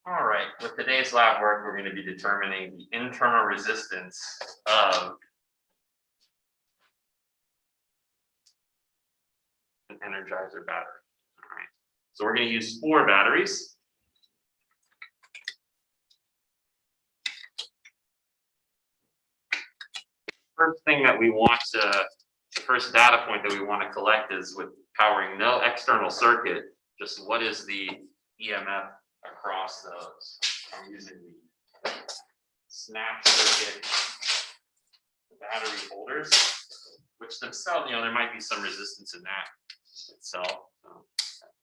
All right, with today's lab work, we're going to be determining the internal resistance of an Energizer battery. All right, so we're going to use 4 batteries. First thing that we want to, the first data point that we want to collect is with powering no external circuit, just what is the EMF across those. I'm using the snap circuit battery holders, which themselves, there might be some resistance in that itself. So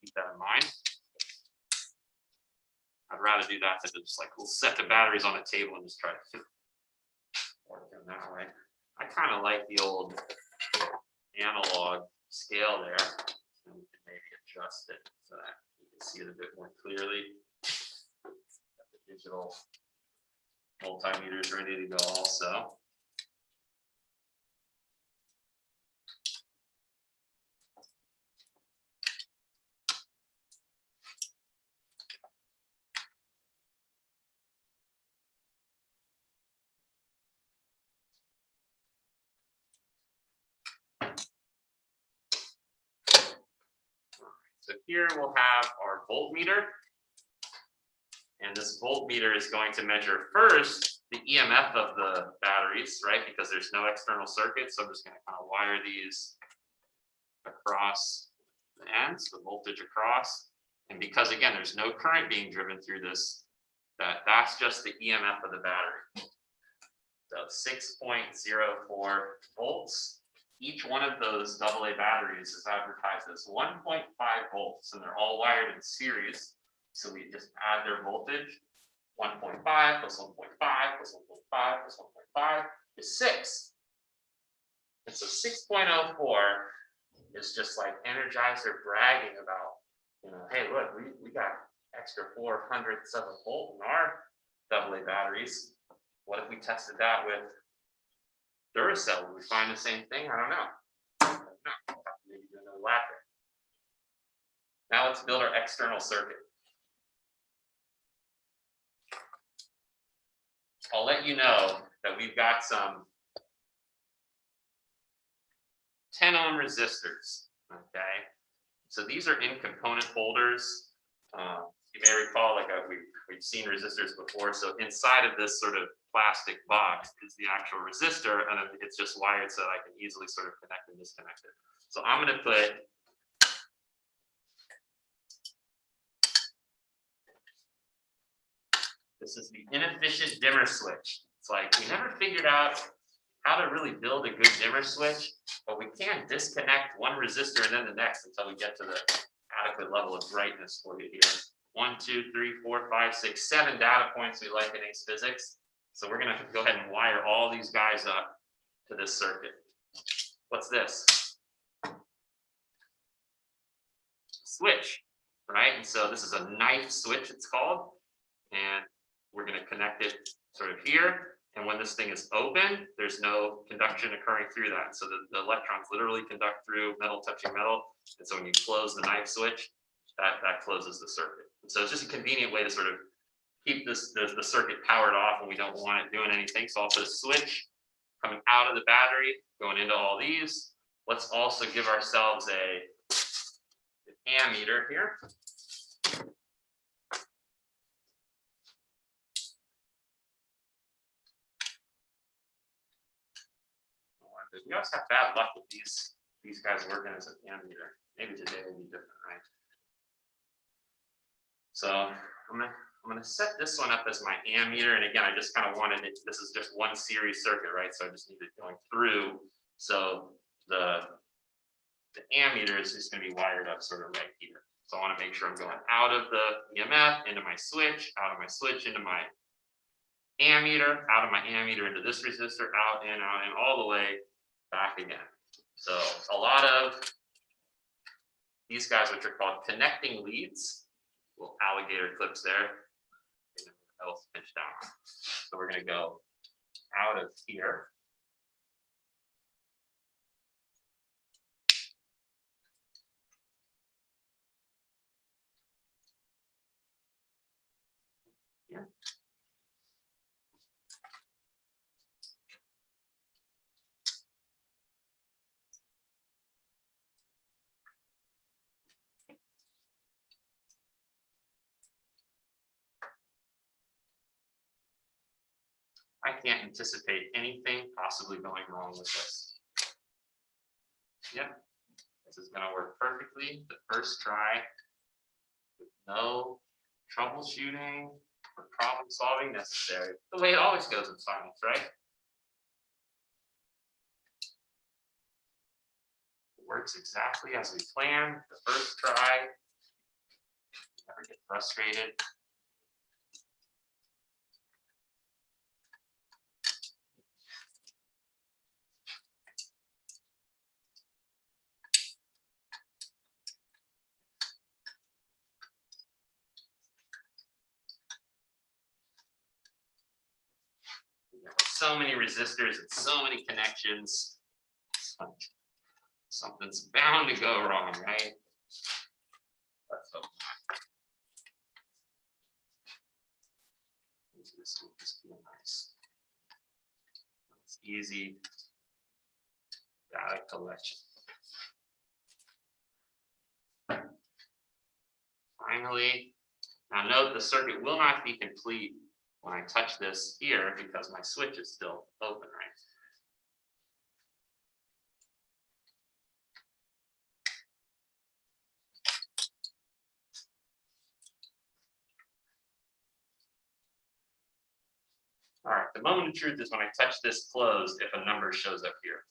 keep that in mind. I'd rather do that than just we'll set the batteries on the table and just try to work them that way. I kind of like the old analog scale there, and we can maybe adjust it so that you can see it a bit more clearly. Got the digital multimeters ready to go also. So here we'll have our voltmeter, and this voltmeter is going to measure first the EMF of the batteries, right? Because there's no external circuit, so I'm just going to kind of wire these across the ends, the voltage across, and because again there's no current being driven through this, that's just the EMF of the battery. So 6.04 volts. Each one of those AA batteries is advertised as 1.5 volts, and they're all wired in series. So we just add their voltage, 1.5 plus 1.5 plus 1.5 plus 1.5 is 6. And so 6.04 is just like Energizer bragging about, hey, look, we got extra 400ths of a volt in our AA batteries. What if we tested that with Duracell? Would we find the same thing? I don't know. Maybe do another lab there. Now let's build our external circuit. I'll let you know that we've got some 10 ohm resistors. Okay, so these are in component folders. You may recall, we've seen resistors before. So inside of this sort of plastic box is the actual resistor, and it's just wired so that I can easily sort of connect and disconnect it. So I'm going to put this is the inefficient dimmer switch. It's like we never figured out how to really build a good dimmer switch, but we can disconnect one resistor and then the next until we get to the adequate level of brightness for you here. 1, 2, 3, 4, 5, 6, 7 data points we like in ACE physics. So we're going to go ahead and wire all these guys up to this circuit. What's this? Switch, right? And so this is a knife switch, it's called. And we're going to connect it sort of here. And when this thing is open, there's no conduction occurring through that. So the electrons literally conduct through metal touching metal. And so when you close the knife switch, that closes the circuit. And so it's just a convenient way to sort of keep the circuit powered off when we don't want it doing anything. So I'll put a switch coming out of the battery, going into all these. Let's also give ourselves an ammeter here. We always have bad luck with these guys working as an ammeter. Maybe today will be different, right? So I'm gonna set this one up as my ammeter, and again, I just kind of wanted it. This is just one series circuit, right? So I just need it going through. So the ammeter is just going to be wired up sort of right here. So I want to make sure I'm going out of the EMF into my switch, out of my switch into my ammeter, out of my ammeter into this resistor, out and all the way back again. So a lot of these guys, which are called connecting leads, little alligator clips there, else pinch down. So we're going to go out of here. Yeah. I can't anticipate anything possibly going wrong with this. Yep, this is going to work perfectly the first try with no troubleshooting or problem solving necessary. The way it always goes in science, right? It works exactly as we planned the first try. Never get frustrated. So many resistors and so many connections. Something's bound to go wrong, right? Let's hope not. This will just be nice. It's easy data collection. Finally, now note the circuit will not be complete when I touch this here because my switch is still open, right? All right, the moment of truth is when I touch this closed if a number shows up here.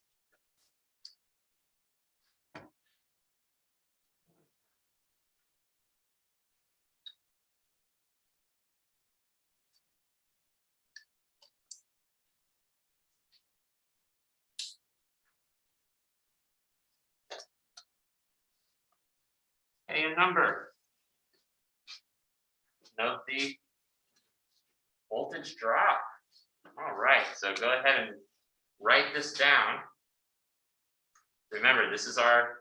Hey, a number. Note the voltage drop. All right, so go ahead and write this down. Remember, this is our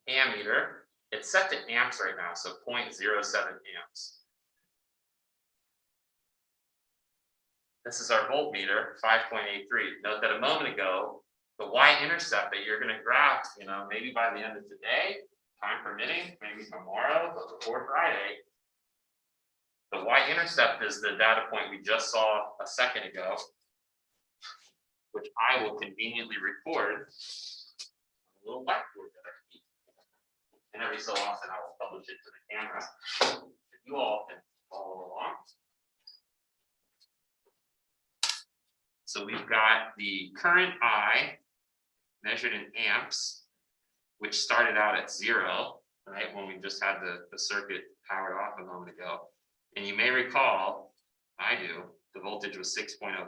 ammeter. It's set to amps right now, so 0.07 amps. This is our voltmeter, 5.83. Note that a moment ago, the y-intercept that you're going to graph, maybe by the end of today, time permitting, maybe tomorrow, but before Friday, the y-intercept is the data point we just saw a second ago, which I will conveniently record on a little whiteboard that I keep. And every so often I will publish it to the camera. If you all can follow along. So we've got the current I measured in amps, which started out at 0, right, when we just had the circuit powered off a moment ago. And you may recall, I do, the voltage was 6.04.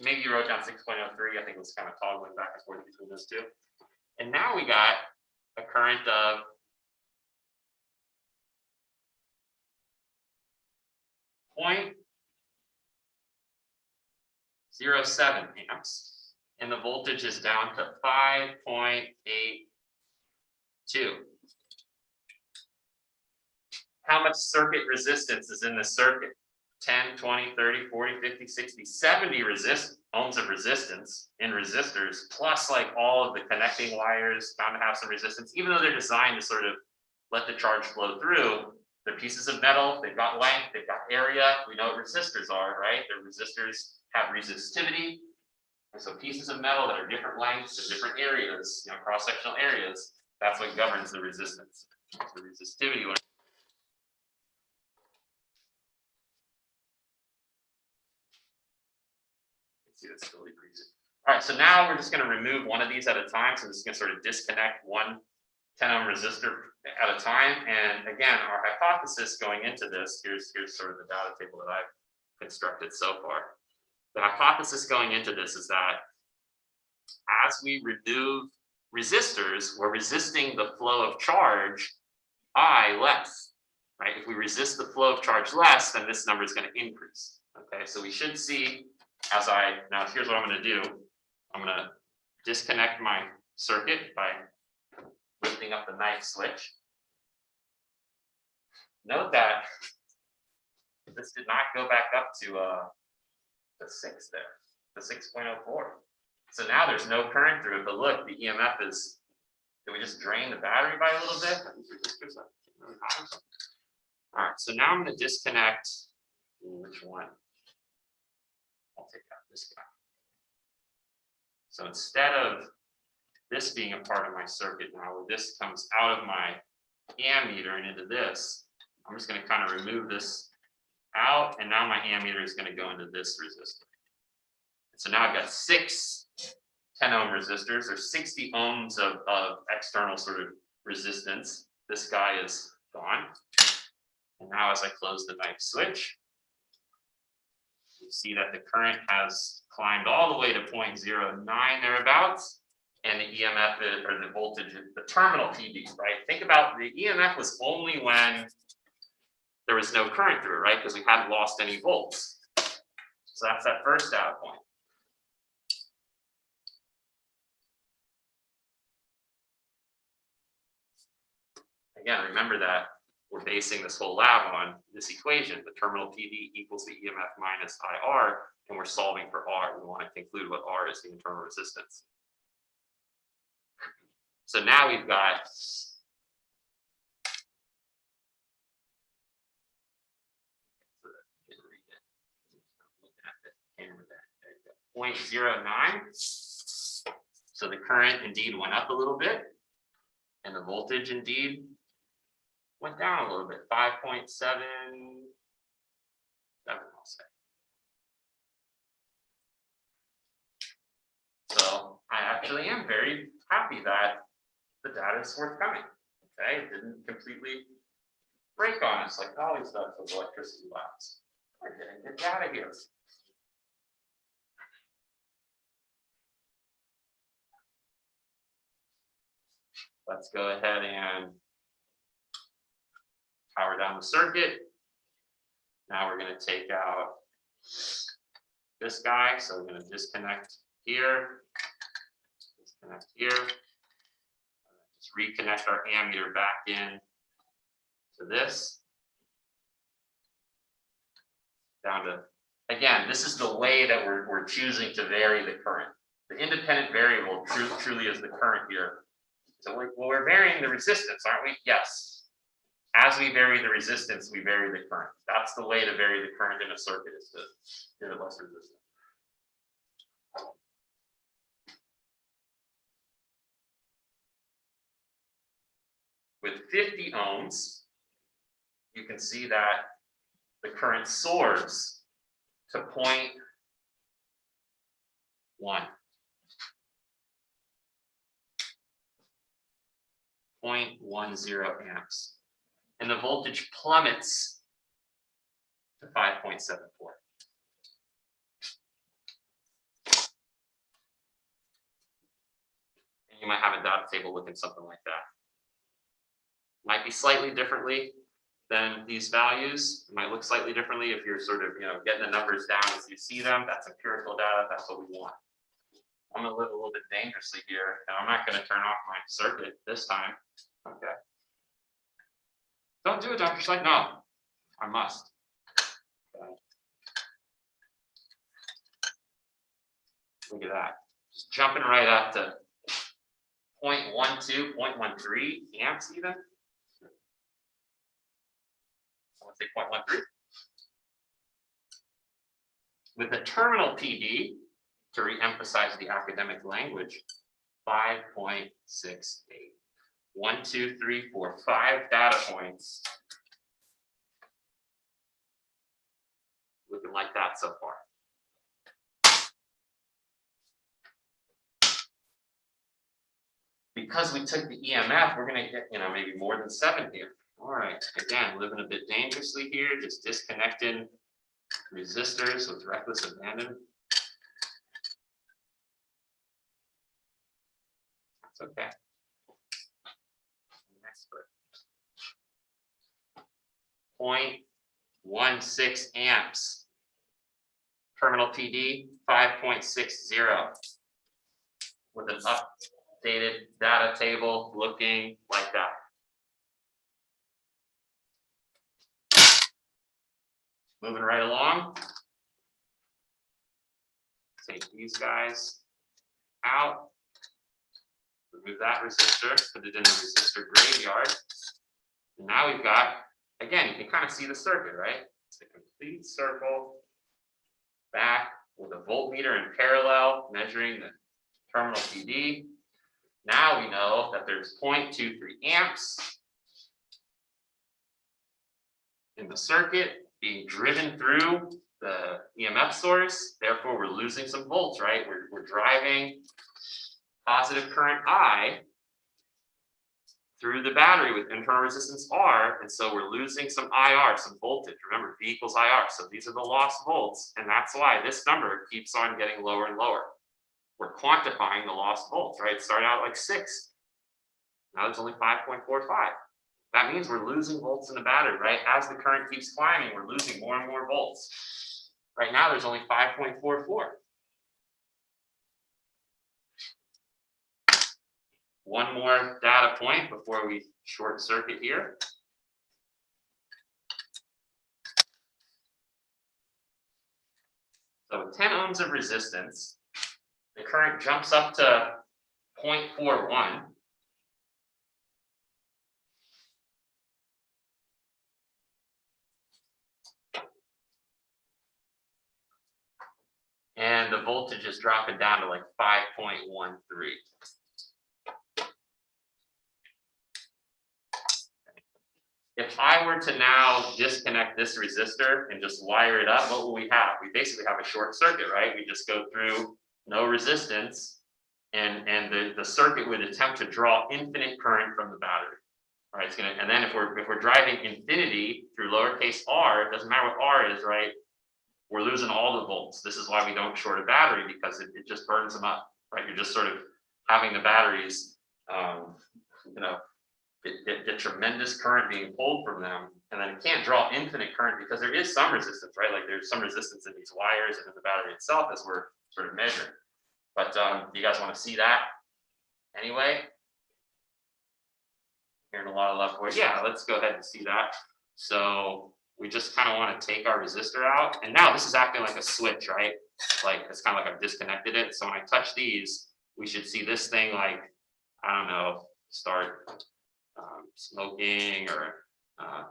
Maybe you wrote down 6.03. I think it was kind of toggling back and forth between those two. And now we got a current of 0.07 amps, and the voltage is down to 5.82. How much circuit resistance is in this circuit? 10, 20, 30, 40, 50, 60, 70 ohms of resistance in resistors, plus like all of the connecting wires bound to have some resistance, even though they're designed to sort of let the charge flow through. They're pieces of metal, they've got length, they've got area. We know what resistors are, right? The resistors have resistivity. And so pieces of metal that are different lengths and different areas, cross-sectional areas, that's what governs the resistance. The resistivity. See, that's really breezy. All right, so now we're just going to remove one of these at a time. So this is going to sort of disconnect one 10 ohm resistor at a time. And again, our hypothesis going into this, here's sort of the data table that I've constructed so far. The hypothesis going into this is that as we remove resistors, we're resisting the flow of charge I less, right? If we resist the flow of charge less, then this number is going to increase. Okay, so we should see now here's what I'm going to do. I'm going to disconnect my circuit by lifting up the knife switch. Note that this did not go back up to the 6 there, the 6.04. So now there's no current through it, but look, the EMF is, did we just drain the battery by a little bit? All right, so now I'm going to disconnect. Which one? I'll take out this guy. So instead of this being a part of my circuit now, where this comes out of my ammeter and into this, I'm just going to kind of remove this out, and now my ammeter is going to go into this resistor. So now I've got 6 10-ohm resistors. There's 60 ohms of external sort of resistance. This guy is gone. And now as I close the knife switch, you see that the current has climbed all the way to 0.09 thereabouts, and the EMF is, or the voltage, the terminal PD, right? Think about the EMF was only when there was no current through it, right? Because we hadn't lost any volts. So that's that first data point. Again, remember that we're basing this whole lab on this equation, the terminal PD equals the EMF minus IR, and we're solving for R. We want to conclude what R is, the internal resistance. So now we've got 0.09. So the current indeed went up a little bit, and the voltage indeed went down a little bit, 5.77, I'll say. So I actually am very happy that the data is forthcoming. Okay, it didn't completely break on us like it always does with electricity labs. We're getting good data here. Let's go ahead and power down the circuit. Now we're going to take out this guy. So we're going to disconnect here, disconnect here, just reconnect our ammeter back in to this. Down to, again, this is the way that we're choosing to vary the current. The independent variable truly is the current here. So we're varying the resistance, aren't we? Yes. As we vary the resistance, we vary the current. That's the way to vary the current in a circuit, is to get it less resistant. With 50 ohms, you can see that the current soars to 0.1. 0.10 amps. And the voltage plummets to 5.74. And you might have a data table looking something like that. Might be slightly differently than these values. It might look slightly differently if you're sort of, getting the numbers down as you see them. That's empirical data. That's what we want. I'm going to live a little bit dangerously here, and I'm not going to turn off my circuit this time. Okay. Don't do it, Dr. Slade. No, I must. Okay. Look at that. Just jumping right up to 0.12, 0.13 amps even. Let's say 0.13. With the terminal PD, to re-emphasize the academic language, 5.68. 1, 2, 3, 4, 5 data points. Looking like that so far. Because we took the EMF, we're going to get, maybe more than 7 here. All right, again, living a bit dangerously here, just disconnecting resistors with reckless abandon. That's okay. 0.16 amps. Terminal PD 5.60 with an updated data table looking like that. Moving right along. Take these guys out. Remove that resistor, put it in the resistor graveyard. And now we've got, again, you can kind of see the circuit, right? It's a complete circle back with a voltmeter in parallel, measuring the terminal PD. Now we know that there's 0.23 amps in the circuit being driven through the EMF source. Therefore, we're losing some volts, right? We're driving positive current I through the battery with internal resistance R, and so we're losing some IR, some voltage. Remember, V equals IR, so these are the lost volts, and that's why this number keeps on getting lower and lower. We're quantifying the lost volts, right? It started out like 6. Now there's only 5.45. That means we're losing volts in the battery, right? As the current keeps climbing, we're losing more and more volts. Right now, there's only 5.44. One more data point before we short circuit here. So with 10 ohms of resistance, the current jumps up to 0.41. And the voltage is dropping down to like 5.13. If I were to now disconnect this resistor and just wire it up, what will we have? We basically have a short circuit, right? We just go through no resistance, and the circuit would attempt to draw infinite current from the battery. All right, it's gonna, and then if we're driving infinity through lowercase r, it doesn't matter what r is, right? We're losing all the volts. This is why we don't short a battery, because it just burns them up, right? You're just sort of having the batteries, get tremendous current being pulled from them, and then it can't draw infinite current because there is some resistance, right? Like there's some resistance in these wires and in the battery itself as we're sort of measuring. But do you guys want to see that anyway? Hearing a lot of left voice. Yeah, let's go ahead and see that. So we just kind of want to take our resistor out, and now this is acting like a switch, right? Like it's kind of like I've disconnected it. So when I touch these, we should see this thing, like, I don't know, start smoking or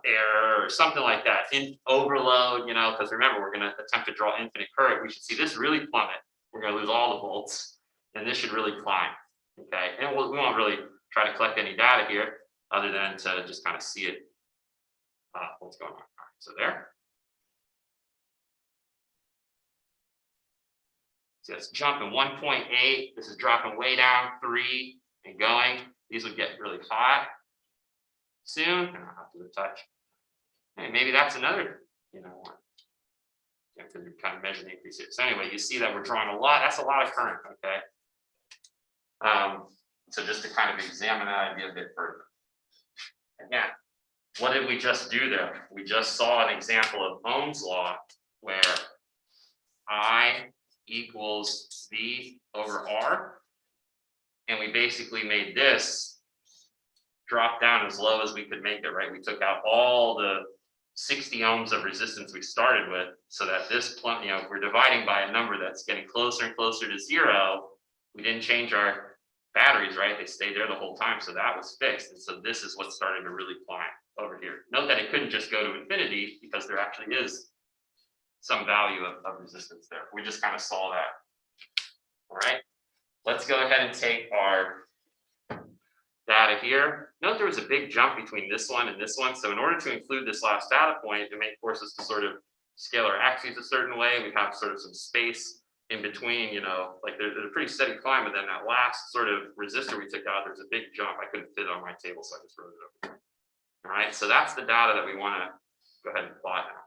air or something like that, in overload, because remember, we're going to attempt to draw infinite current. We should see this really plummet. We're going to lose all the volts, and this should really climb. Okay, and we won't really try to collect any data here other than to just kind of see it, what's going on. All right, so there. So it's jumping 1.8. This is dropping way down 3 and going. These would get really hot soon, and I'll have to touch. And maybe that's another, one. Because you're kind of measuring the increase here. So anyway, you see that we're drawing a lot. That's a lot of current, okay? So just to kind of examine that idea a bit further. Again, what did we just do there? We just saw an example of Ohm's law where I equals V over R. And we basically made this drop down as low as we could make it, right? We took out all the 60 ohms of resistance we started with, so that this, if we're dividing by a number that's getting closer and closer to 0, we didn't change our batteries, right? They stayed there the whole time, so that was fixed. And so this is what's starting to really climb over here. Note that it couldn't just go to infinity, because there actually is some value of resistance there. We just kind of saw that. All right, let's go ahead and take our data here. Note there was a big jump between this one and this one. So in order to include this last data point, it may force us to sort of scale our axes a certain way. We have sort of some space in between, like there's a pretty steady climb, but then that last sort of resistor we took out, there's a big jump. I couldn't fit it on my table, so I just wrote it over here. All right, so that's the data that we want to go ahead and plot now.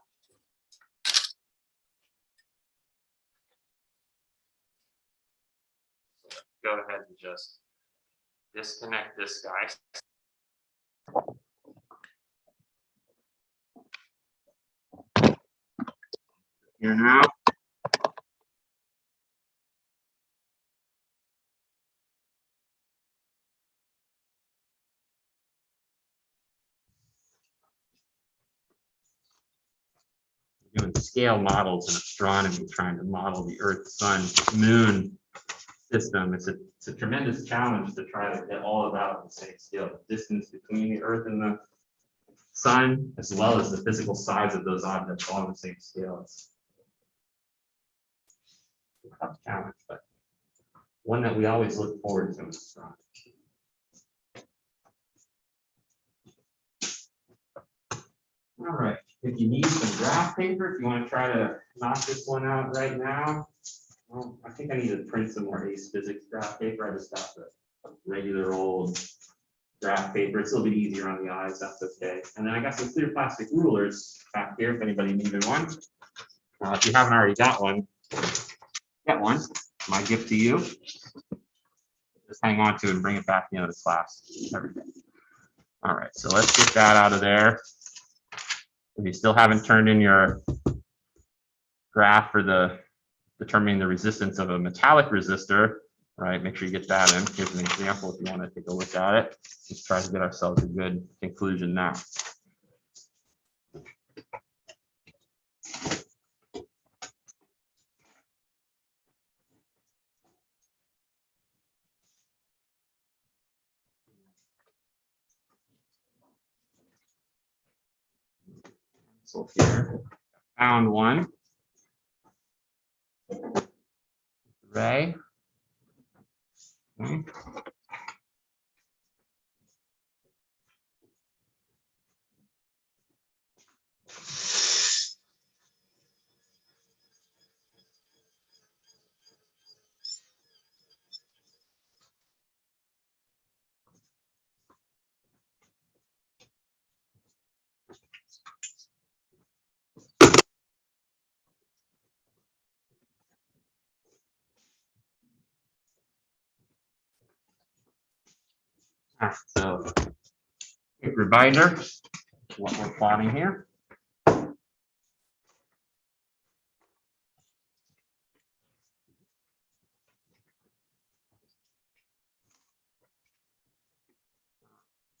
Go ahead and just disconnect this guy. Here now. doing scale models in astronomy, trying to model the Earth, Sun, Moon system. It's a tremendous challenge to try to get all of that on the same scale. The distance between the Earth and the Sun, as well as the physical size of those objects, all on the same scale. It's a tough challenge, but one that we always look forward to in astronomy. All right, if you need some graph paper, if you want to try to knock this one out right now, well, I think I need to print some more ACE Physics graph paper. I just got the regular old graph paper. It's a little bit easier on the eyes, that's okay. And then I got some clear plastic rulers back here if anybody needed one. If you haven't already got one, get one. My gift to you. Just hang on to it and bring it back to class every day. All right, so let's get that out of there. If you still haven't turned in your graph for determining the resistance of a metallic resistor, right, make sure you get that in. Here's an example if you want to take a look at it. Let's try to get ourselves a good conclusion now. So here, found one. Ray. Okay. So, quick reminder what we're plotting here.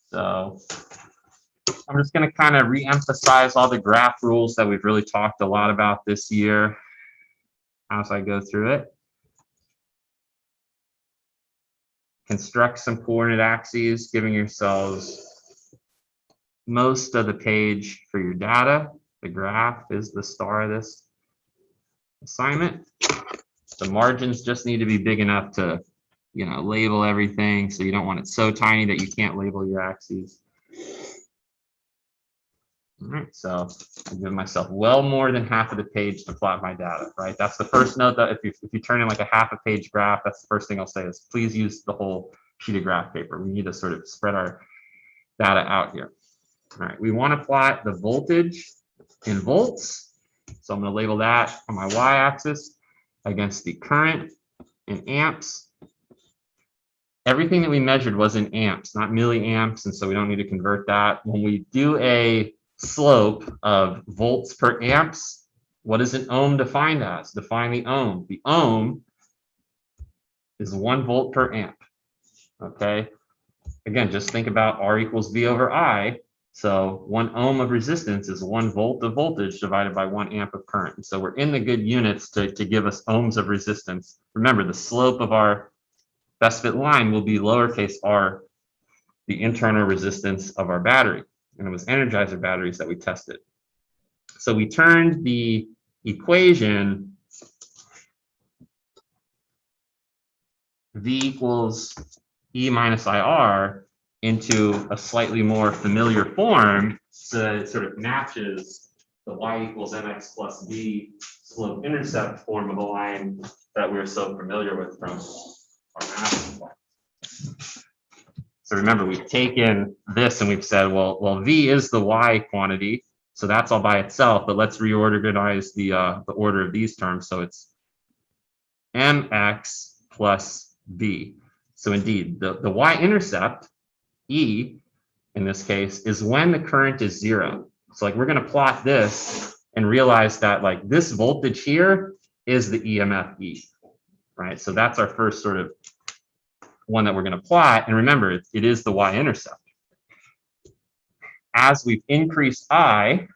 So, I'm just going to kind of re-emphasize all the graph rules that we've really talked a lot about this year as I go through it. Construct some coordinate axes, giving yourselves most of the page for your data. The graph is the star of this assignment. The margins just need to be big enough to, label everything. So you don't want it so tiny that you can't label your axes. All right, so I give myself well more than half of the page to plot my data, right? That's the first note that if you turn in like a half a page graph, that's the first thing I'll say is please use the whole sheet of graph paper. We need to sort of spread our data out here. All right, we want to plot the voltage in volts. So I'm going to label that on my y-axis against the current in amps. Everything that we measured was in amps, not milliamps, and so we don't need to convert that. When we do a slope of volts per amps, what is an ohm defined as? Define the ohm. The ohm is 1 volt per amp. Okay. Again, just think about R equals V over I. So 1 ohm of resistance is 1 volt of voltage divided by 1 amp of current. And so we're in the good units to give us ohms of resistance. Remember, the slope of our best fit line will be lowercase r, the internal resistance of our battery. And it was Energizer batteries that we tested. So we turned the equation V equals E minus IR into a slightly more familiar form so that it sort of matches the Y equals MX plus B slope intercept form of a line that we're so familiar with from our math class. So remember, we've taken this and we've said, well, V is the Y quantity, so that's all by itself, but let's reorganize the order of these terms. So it's MX plus B. So indeed, the Y-intercept, E, in this case, is when the current is 0. So like we're going to plot this and realize that like this voltage here is the EMF E, right? So that's our first sort of one that we're going to plot. And remember, it is the Y-intercept. As we've increased I,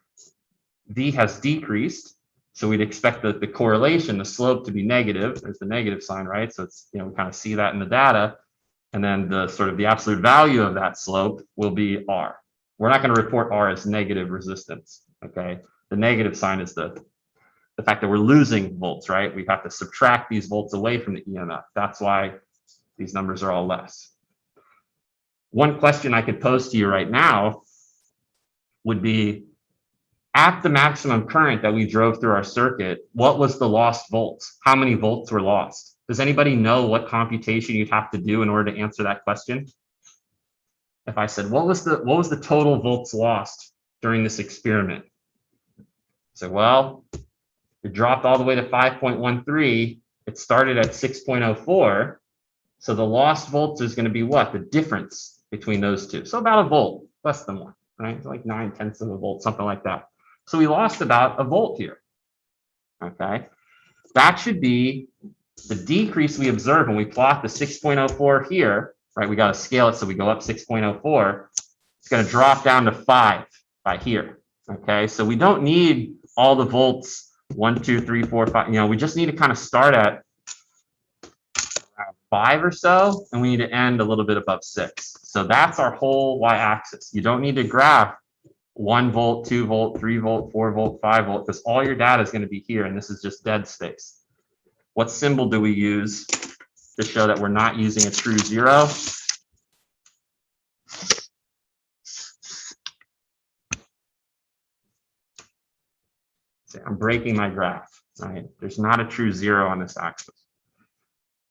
V has decreased. So we'd expect the correlation, the slope to be negative. There's the negative sign, right? So it's, we kind of see that in the data. And then the sort of the absolute value of that slope will be R. We're not going to report R as negative resistance, okay? The negative sign is the fact that we're losing volts, right? We have to subtract these volts away from the EMF. That's why these numbers are all less. One question I could pose to you right now would be, at the maximum current that we drove through our circuit, what was the lost volts? How many volts were lost? Does anybody know what computation you'd have to do in order to answer that question? If I said, what was the total volts lost during this experiment? So, well, it dropped all the way to 5.13. It started at 6.04. So the lost volts is going to be what? The difference between those two. So about a volt, less than one, right? It's like 9/10 of a volt, something like that. So we lost about a volt here, okay? That should be the decrease we observe when we plot the 6.04 here, right? We got to scale it so we go up 6.04. It's going to drop down to 5 by here, okay? So we don't need all the volts, 1, 2, 3, 4, 5. We just need to kind of start at 5 or so, and we need to end a little bit above 6. So that's our whole y-axis. You don't need to graph 1 volt, 2 volt, 3 volt, 4 volt, 5 volt, because all your data is going to be here, and this is just dead space. What symbol do we use to show that we're not using a true zero? See, I'm breaking my graph, right? There's not a true zero on this axis.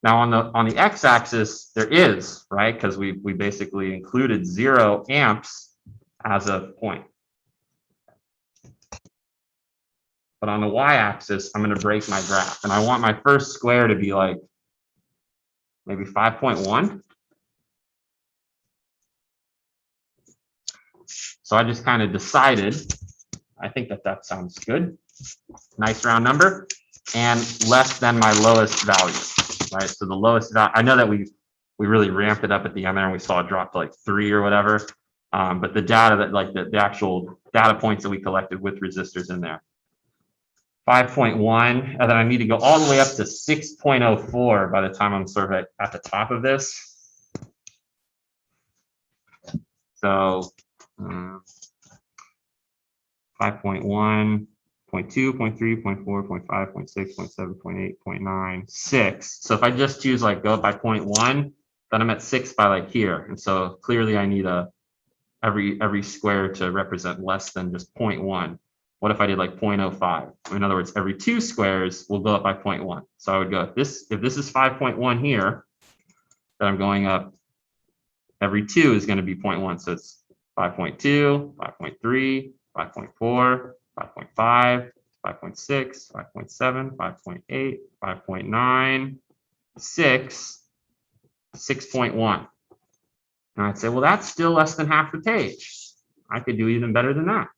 Now on the x-axis, there is, right? Because we basically included 0 amps as a point. But on the y-axis, I'm going to break my graph. And I want my first square to be like maybe 5.1. So I just kind of decided, I think that sounds good. Nice round number. And less than my lowest value, right? So the lowest value, I know that we really ramped it up at the end there and we saw it drop to like 3 or whatever. But the data that the actual data points that we collected with resistors in there. 5.1, and then I need to go all the way up to 6.04 by the time I'm sort of at the top of this. So 5.1, 0.2, 0.3, 0.4, 0.5, 0.6, 0.7, 0.8, 0.9, 6. So if I just choose like go up by 0.1, then I'm at 6 by like here. And so clearly I need every square to represent less than just 0.1. What if I did like 0.05? In other words, every 2 squares will go up by 0.1. So I would go, if this is 5.1 here, then I'm going up, every 2 is going to be 0.1. So it's 5.2, 5.3, 5.4, 5.5, 5.6, 5.7, 5.8, 5.9, 6, 6.1. And I'd say, well, that's still less than half the page. I could do even better than that.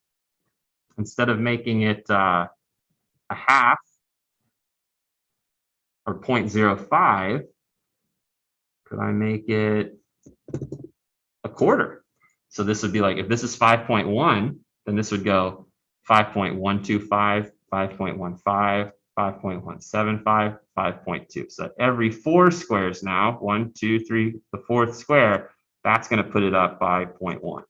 Instead of making it a half or 0.05, could I make it a quarter? So this would be like, if this is 5.1, then this would go 5.125, 5.15, 5.175, 5.2. So every 4 squares now, 1, 2, 3, the 4th square, that's going to put it up by 0.1.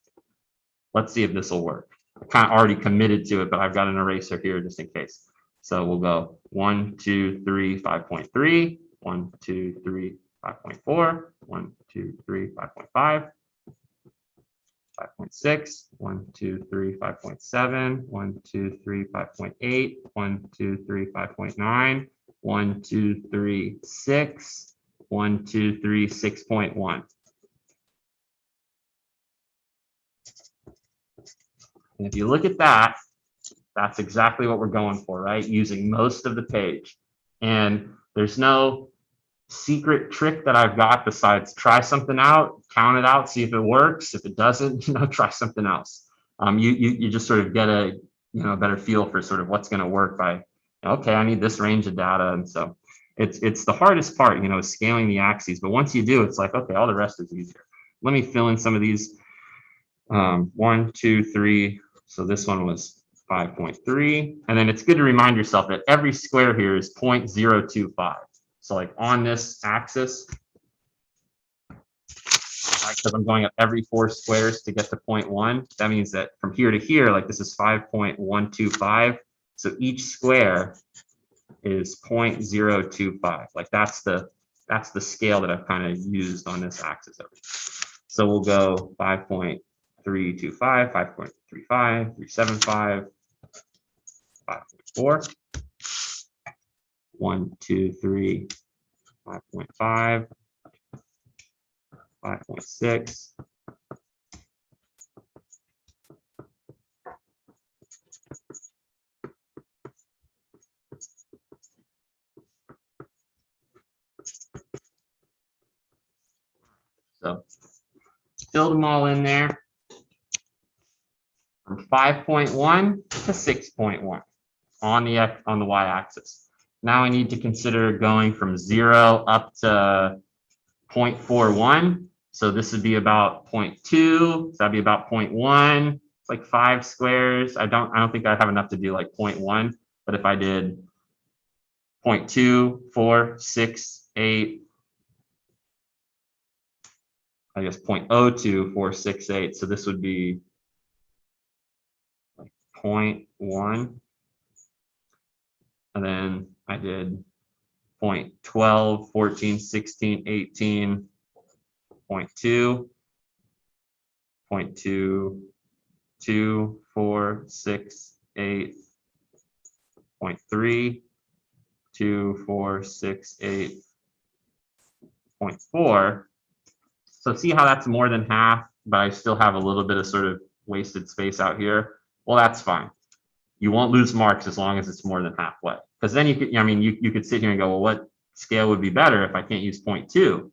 Let's see if this will work. I kind of already committed to it, but I've got an eraser here just in case. So we'll go 1, 2, 3, 5.3, 1, 2, 3, 5.4, 1, 2, 3, 5.5, 5.6, 1, 2, 3, 5.7, 1, 2, 3, 5.8, 1, 2, 3, 5.9, 1, 2, 3, 6, 1, 2, 3, 6.1. And if you look at that, that's exactly what we're going for, right? Using most of the page. And there's no secret trick that I've got besides try something out, count it out, see if it works. If it doesn't, try something else. You just sort of get a better feel for sort of what's going to work by, okay, I need this range of data. And so it's the hardest part, scaling the axes. But once you do, it's like, okay, all the rest is easier. Let me fill in some of these. 1, 2, 3. So this one was 5.3. And then it's good to remind yourself that every square here is 0.025. So like on this axis, because I'm going up every 4 squares to get to 0.1, that means that from here to here, like this is 5.125. So each square is 0.025. Like that's the scale that I've kind of used on this axis. So we'll go 5.325, 5.35, 375, 5.4, 1, 2, 3, 5.5, 5.6, 'Filled them all in there. From 5.1 to 6.1 on the y-axis. Now I need to consider going from 0 up to 0.41. So this would be about 0.2. So that'd be about 0.1. It's like 5 squares. I don't think I have enough to do like 0.1. But if I did 0.2, 4, 6, 8. I guess 0.02, 4, 6, 8. So this would be like 0.1. And then I did 0.12, 14, 16, 18, 0.2, 0.2, 2, 4, 6, 8, 0.3, 2, 4, 6, 8, 0.4. So see how that's more than half, but I still have a little bit of sort of wasted space out here. Well, that's fine. You won't lose marks as long as it's more than halfway. Because then you could, I mean, you could sit here and go, well, what scale would be better if I can't use 0.2?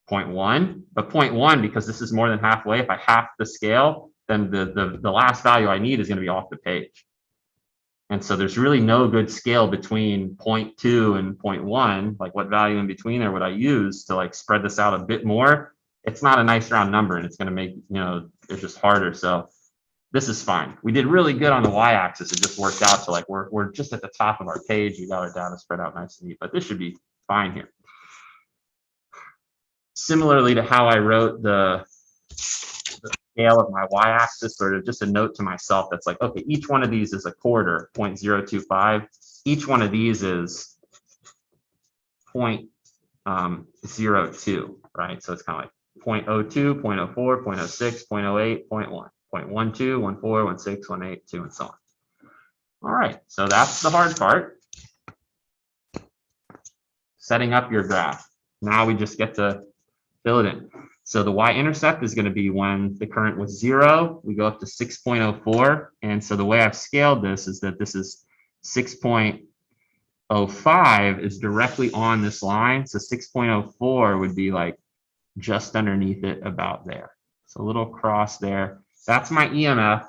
0.1, but 0.1, because this is more than halfway, if I half the scale, then the last value I need is going to be off the page. And so there's really no good scale between 0.2 and 0.1. Like what value in between there would I use to like spread this out a bit more? It's not a nice round number, and it's going to make, it's just harder. So this is fine. We did really good on the y-axis. It just worked out to like we're just at the top of our page. We got our data spread out nice and neat, but this should be fine here. Similarly to how I wrote the scale of my y-axis, sort of just a note to myself that's like, okay, each one of these is a quarter, 0.025. Each one of these is 0.02, right? So it's kind of like 0.02, 0.04, 0.06, 0.08, 0.1, 0.12, 14, 16, 18, 2, and so on. All right, so that's the hard part. Setting up your graph. Now we just get to fill it in. So the y-intercept is going to be when the current was 0, we go up to 6.04. And so the way I've scaled this is that this is 6.05 is directly on this line. So 6.04 would be like just underneath it, about there. So a little cross there. That's my EMF.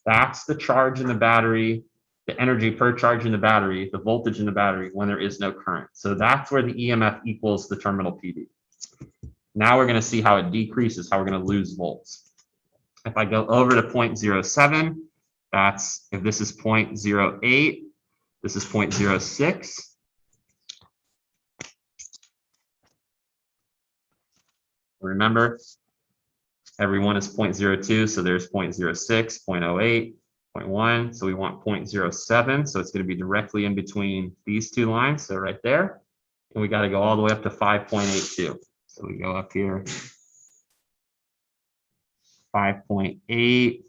That's the charge in the battery, the energy per charge in the battery, the voltage in the battery when there is no current. So that's where the EMF equals the terminal PD. Now we're going to see how it decreases, how we're going to lose volts. If I go over to 0.07, that's, if this is 0.08, this is 0.06. Remember, every one is 0.02, so there's 0.06, 0.08, 0.1, so we want 0.07, so it's going to be directly in between these two lines, so right there. And we got to go all the way up to 5.82. So we go up here, 5.8,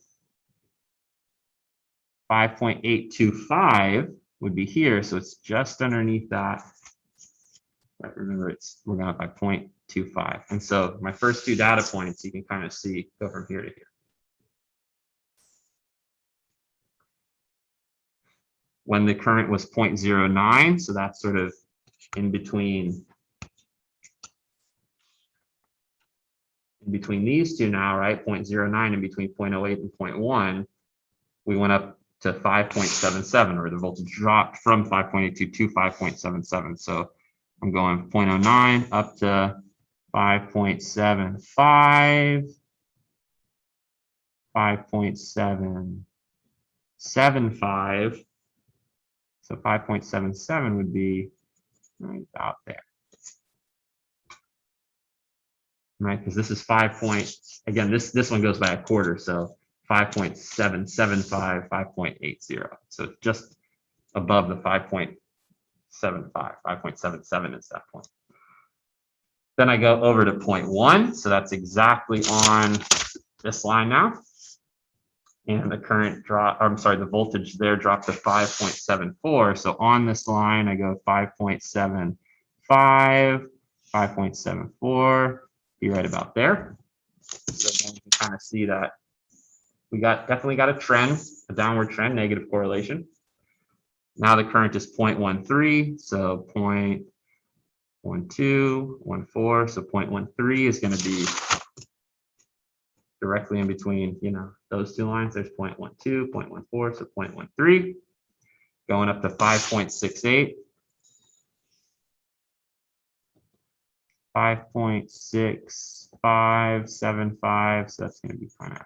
5.825 would be here, so it's just underneath that. Right, remember, we're going up by 0.25. And so my first two data points, you can kind of see, go from here to here. When the current was 0.09, so that's sort of in between these two now, right? 0.09 in between 0.08 and 0.1, we went up to 5.77, or the voltage dropped from 5.82 to 5.77. So I'm going 0.09 up to 5.75, 5.7, 5.75. So 5.77 would be right about there. Right, because this is 5 again, this one goes by a quarter, so 5.775, 5.80. So it's just above the 5.75, 5.77 is that point. Then I go over to 0.1, so that's exactly on this line now. And the current drop, I'm sorry, the voltage there dropped to 5.74. So on this line, I go 5.75, 5.74, be right about there. So then you can kind of see that we definitely got a trend, a downward trend, negative correlation. Now the current is 0.13, so 0.12, 0.14, so 0.13 is going to be directly in between, those two lines. There's 0.12, 0.14, so 0.13, going up to 5.68, 5.6575, so that's going to be kind of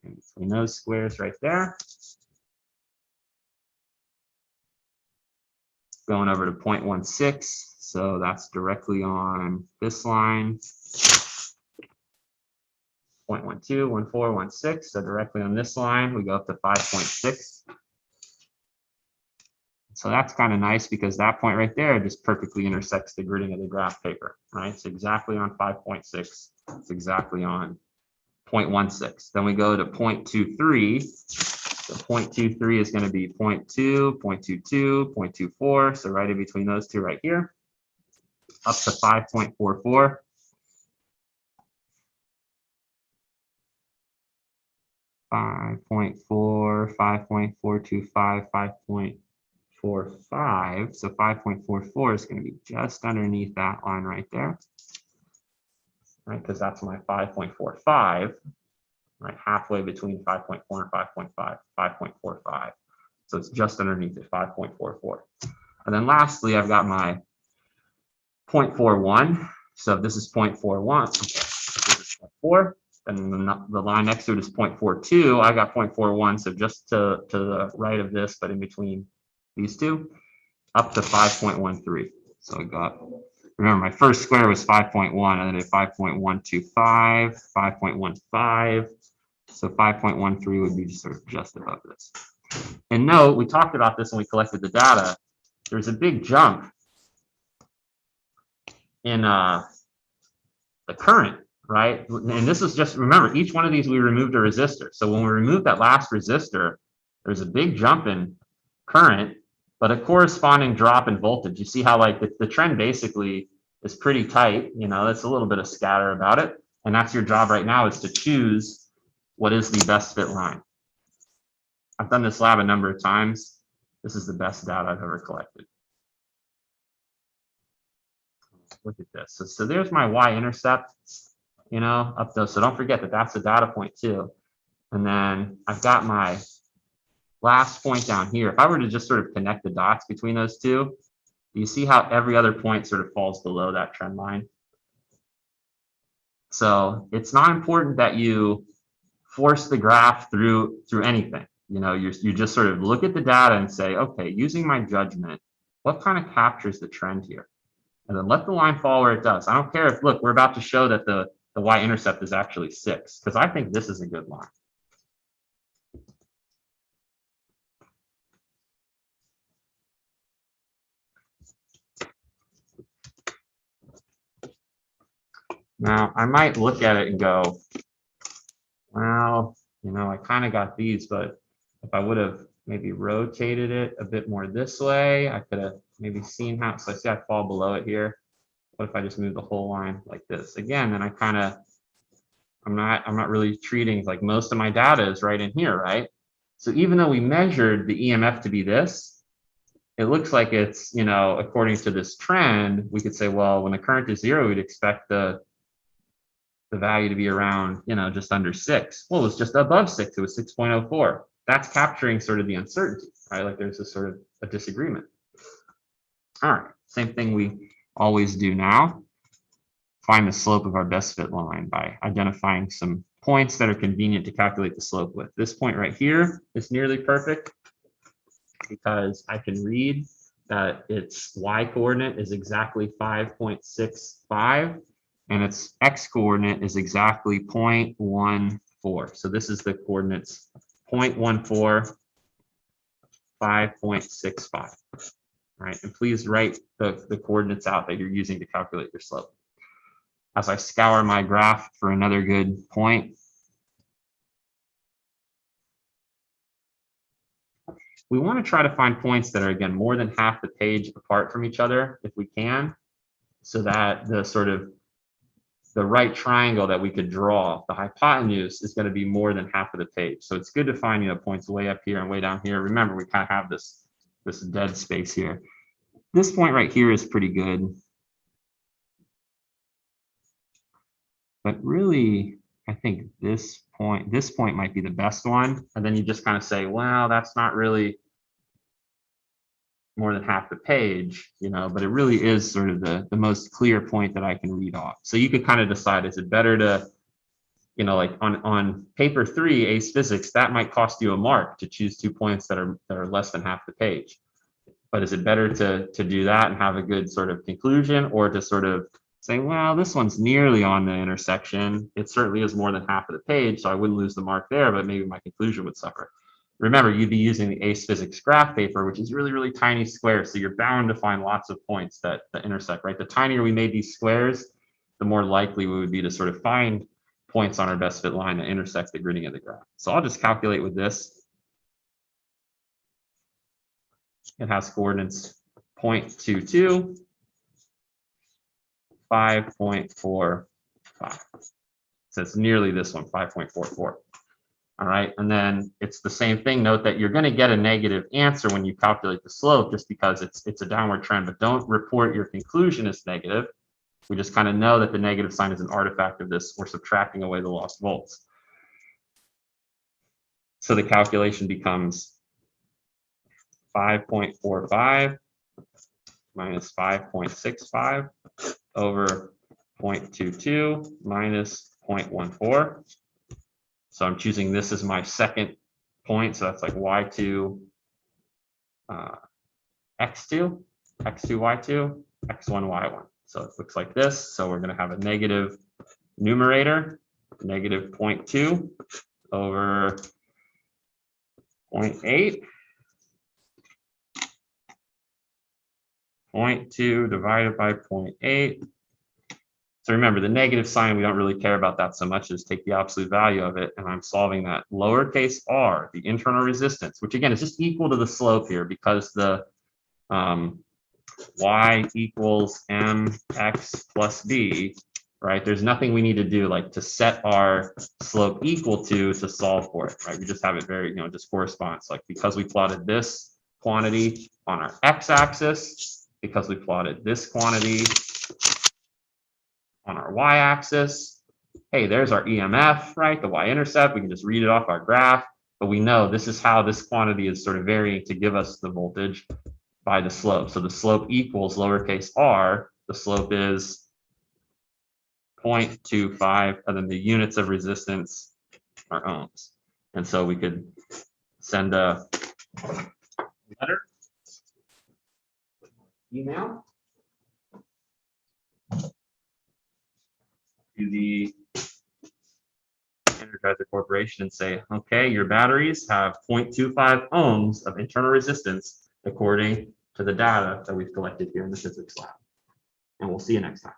in between those squares right there. Going over to 0.16, so that's directly on this line. 0.12, 14, 16, so directly on this line, we go up to 5.6. So that's kind of nice because that point right there just perfectly intersects the gridding of the graph paper, right? It's exactly on 5.6. It's exactly on 0.16. Then we go to 0.23. So 0.23 is going to be 0.2, 0.22, 0.24. So right in between those two right here, up to 5.44. 5.4, 5.425, 5.45. So 5.44 is going to be just underneath that line right there, right? Because that's my 5.45, right? Halfway between 5.4 and 5.5, 5.45. So it's just underneath it, 5.44. And then lastly, I've got my 0.41. So if this is 0.41, okay, this is 0.4. And the line next to it is 0.42. I got 0.41, so just to the right of this, but in between these two, up to 5.13. So I got, remember my first square was 5.1, and then at 5.125, 5.15. So 5.13 would be sort of just above this. And note, we talked about this when we collected the data. There's a big jump in the current. Right? And this is just, remember, each one of these we removed a resistor. So when we removed that last resistor, there's a big jump in current, but a corresponding drop in voltage. You see how like the trend basically is pretty tight, that's a little bit of scatter about it. And that's your job right now, is to choose what is the best fit line. I've done this lab a number of times. This is the best data I've ever collected. Look at this. So there's my y-intercept. Up those. So don't forget that that's a data point too. And then I've got my last point down here. If I were to just sort of connect the dots between those two, you see how every other point sort of falls below that trend line. So it's not important that you force the graph through anything. You just sort of look at the data and say, okay, using my judgment, what kind of captures the trend here? And then let the line fall where it does. I don't care if, look, we're about to show that the y-intercept is actually 6, because I think this is a good line. Now, I might look at it and go, well, I kind of got these, but if I would have maybe rotated it a bit more this way, I could have maybe seen how, so I see I fall below it here. What if I just move the whole line like this? Again, then I'm not really treating, like, most of my data is right in here, right? So even though we measured the EMF to be this, it looks like it's, according to this trend, we could say, well, when the current is 0, we'd expect the value to be around, just under 6. Well, it was just above 6. It was 6.04. That's capturing sort of the uncertainty, right? Like there's a sort of a disagreement. All right, same thing we always do now. Find the slope of our best fit line by identifying some points that are convenient to calculate the slope with. This point right here is nearly perfect because I can read that its y coordinate is exactly 5.65 and its x coordinate is exactly 0.14. So this is the coordinates 0.14, 5.65. All right, and please write the coordinates out that you're using to calculate your slope. As I scour my graph for another good point, we want to try to find points that are, again, more than half the page apart from each other, if we can, so that the sort of the right triangle that we could draw, the hypotenuse, is going to be more than half of the page. So it's good to find, you know, points way up here and way down here. Remember, we kind of have this dead space here. This point right here is pretty good. But really, I think this point might be the best one. And then you just kind of say, well, that's not really more than half the page, you know, but it really is sort of the most clear point that I can read off. So you could kind of decide, is it better to, you know, like on paper 3, ACE Physics, that might cost you a mark to choose 2 points that are less than half the page. But is it better to do that and have a good sort of conclusion, or to sort of say, well, this one's nearly on the intersection. It certainly is more than half of the page, so I wouldn't lose the mark there, but maybe my conclusion would suffer. Remember, you'd be using the ACE Physics graph paper, which is really, really tiny squares, so you're bound to find lots of points that intersect, right? The tinier we made these squares, the more likely we would be to sort of find points on our best fit line that intersect the gridding of the graph. So I'll just calculate with this. It has coordinates 0.22, 5.45. So it's nearly this one, 5.44. All right, and then it's the same thing. Note that you're going to get a negative answer when you calculate the slope, just because it's a downward trend, but don't report your conclusion as negative. We just kind of know that the negative sign is an artifact of this. We're subtracting away the lost volts. So the calculation becomes 5.45 minus 5.65 over 0.22 minus 0.14. So I'm choosing this as my second point. So that's like y2, x2, x2, y2, x1, y1. So it looks like this. So we're going to have a negative numerator, negative 0.2 over 0.8. 0.2 divided by 0.8. So remember, the negative sign, we don't really care about that so much. Just take the absolute value of it, and I'm solving that lowercase r, the internal resistance, which again is just equal to the slope here, because the y equals mx plus b, right? There's nothing we need to do like to set our slope equal to solve for it, right? We just have it very, you know, just corresponds. Like, because we plotted this quantity on our x-axis, because we plotted this quantity on our y-axis, hey, there's our EMF, right? The y-intercept, we can just read it off our graph, but we know this is how this quantity is sort of varying to give us the voltage by the slope. So the slope equals lowercase r, the slope is 0.25, and then the units of resistance are ohms. And so we could send a letter, email, to the Energizer Corporation and say, okay, your batteries have 0.25 ohms of internal resistance according to the data that we've collected here in the physics lab. And we'll see you next time.